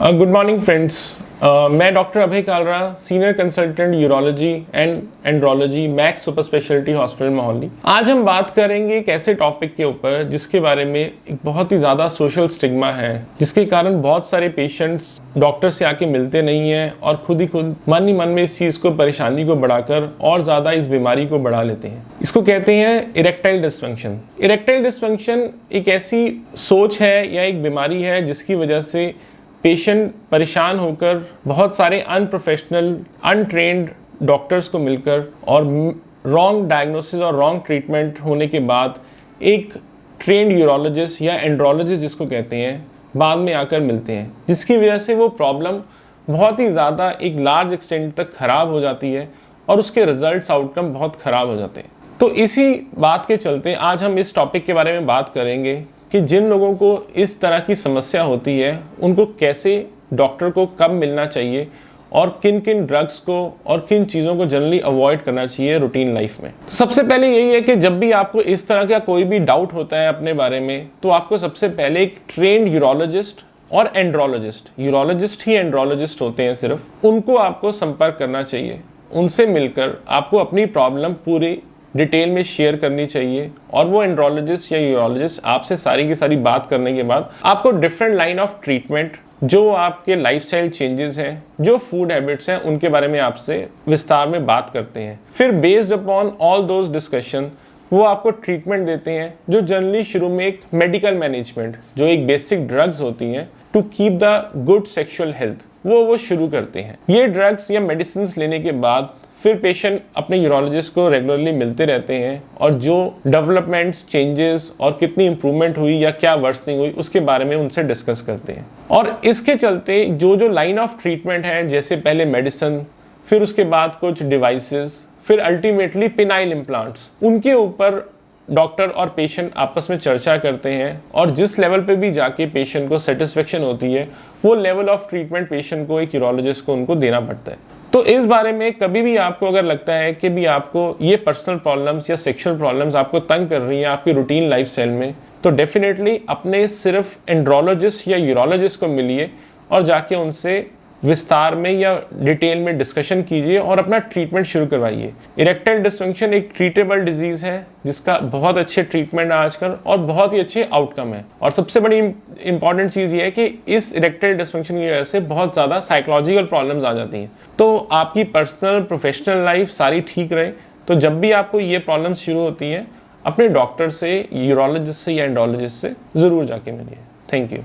Good morning friends. मैं doctor Abhay Kalra, senior consultant urology and andrology Max super speciality hospital Mohali. आज हम बात करेंगे एक ऐसे टॉपिक के ऊपर जिसके बारे में एक बहुत ही ज़्यादा सोशल स्टिग्मा है, जिसके कारण बहुत सारे पेशेंट्स डॉक्टर से आके मिलते नहीं हैं और खुद ही खुद मन ही मन में इस चीज़ को, परेशानी को बढ़ाकर और ज़्यादा इस बीमारी को बढ़ा लेते हैं। इसको कहते हैं इरेक्टाइल डिसफंक्शन। इरेक्टाइल डिसफंक्शन एक ऐसी सोच है या एक बीमारी है जिसकी वजह से पेशेंट परेशान होकर बहुत सारे अनप्रोफेशनल, अनट्रेन्ड डॉक्टर्स को मिलकर और रॉन्ग डायग्नोसिस और रॉन्ग ट्रीटमेंट होने के बाद एक ट्रेन्ड यूरोलॉजिस्ट या एंड्रोलॉजिस्ट जिसको कहते हैं, बाद में आकर मिलते हैं, जिसकी वजह से वो प्रॉब्लम बहुत ही ज़्यादा एक लार्ज एक्सटेंट तक ख़राब हो जाती है और उसके रिजल्ट्स, आउटकम बहुत ख़राब हो जाते हैं। तो इसी बात के चलते आज हम इस टॉपिक के बारे में बात करेंगे कि जिन लोगों को इस तरह की समस्या होती है उनको कैसे डॉक्टर को कब मिलना चाहिए और किन किन ड्रग्स को और किन चीज़ों को जनरली अवॉइड करना चाहिए रूटीन लाइफ में। तो सबसे पहले यही है कि जब भी आपको इस तरह का कोई भी डाउट होता है अपने बारे में, तो आपको सबसे पहले एक ट्रेन्ड यूरोलॉजिस्ट और एंड्रोलॉजिस्ट, यूरोलॉजिस्ट ही एंड्रोलॉजिस्ट होते हैं सिर्फ, उनको आपको संपर्क करना चाहिए। उनसे मिलकर आपको अपनी प्रॉब्लम पूरी डिटेल में शेयर करनी चाहिए और वो एंड्रोलॉजिस्ट या यूरोलॉजिस्ट आपसे सारी की सारी बात करने के बाद आपको डिफरेंट लाइन ऑफ ट्रीटमेंट, जो आपके लाइफस्टाइल चेंजेस हैं, जो फूड हैबिट्स हैं, उनके बारे में आपसे विस्तार में बात करते हैं। फिर based upon all those discussion वो आपको ट्रीटमेंट देते हैं, जो जनरली शुरू में एक मेडिकल मैनेजमेंट, जो एक बेसिक ड्रग्स होती हैं to keep the good sexual health, वो शुरू करते हैं। ये ड्रग्स या मेडिसिन लेने के बाद फिर पेशेंट अपने यूरोलॉजिस्ट को रेगुलरली मिलते रहते हैं और जो डेवलपमेंट्स, चेंजेस और कितनी इंप्रूवमेंट हुई या क्या वर्सनिंग हुई उसके बारे में उनसे डिस्कस करते हैं। और इसके चलते जो लाइन ऑफ ट्रीटमेंट है, जैसे पहले मेडिसिन, फिर उसके बाद कुछ डिवाइसेस, फिर अल्टीमेटली पिनाइल इम्प्लांट्स, उनके ऊपर डॉक्टर और पेशेंट आपस में चर्चा करते हैं और जिस लेवल पे भी जाके पेशेंट को सेटिस्फेक्शन होती है वो लेवल ऑफ ट्रीटमेंट पेशेंट को, एक यूरोलॉजिस्ट को, उनको देना पड़ता है। तो इस बारे में कभी भी आपको अगर लगता है कि भी आपको ये पर्सनल प्रॉब्लम्स या सेक्सुअल प्रॉब्लम्स आपको तंग कर रही हैं आपकी रूटीन लाइफस्टाइल में, तो डेफिनेटली अपने सिर्फ एंड्रोलॉजिस्ट या यूरोलॉजिस्ट को मिलिए और जाके उनसे विस्तार में या डिटेल में डिस्कशन कीजिए और अपना ट्रीटमेंट शुरू करवाइए। इरेक्टाइल डिसफंक्शन एक ट्रीटेबल डिजीज़ है जिसका बहुत अच्छे ट्रीटमेंट है आजकल और बहुत ही अच्छे आउटकम है। और सबसे बड़ी इंपॉर्टेंट चीज़ ये है कि इस इरेक्टाइल डिसफंक्शन की वजह से बहुत ज़्यादा साइकोलॉजिकल प्रॉब्लम्स आ जाती हैं। तो आपकी पर्सनल, प्रोफेशनल लाइफ सारी ठीक रहे, तो जब भी आपको ये प्रॉब्लम्स शुरू होती हैं अपने डॉक्टर से, यूरोलॉजिस्ट से या एंड्रोलॉजिस्ट से ज़रूर जाके मिलिए। Thank you.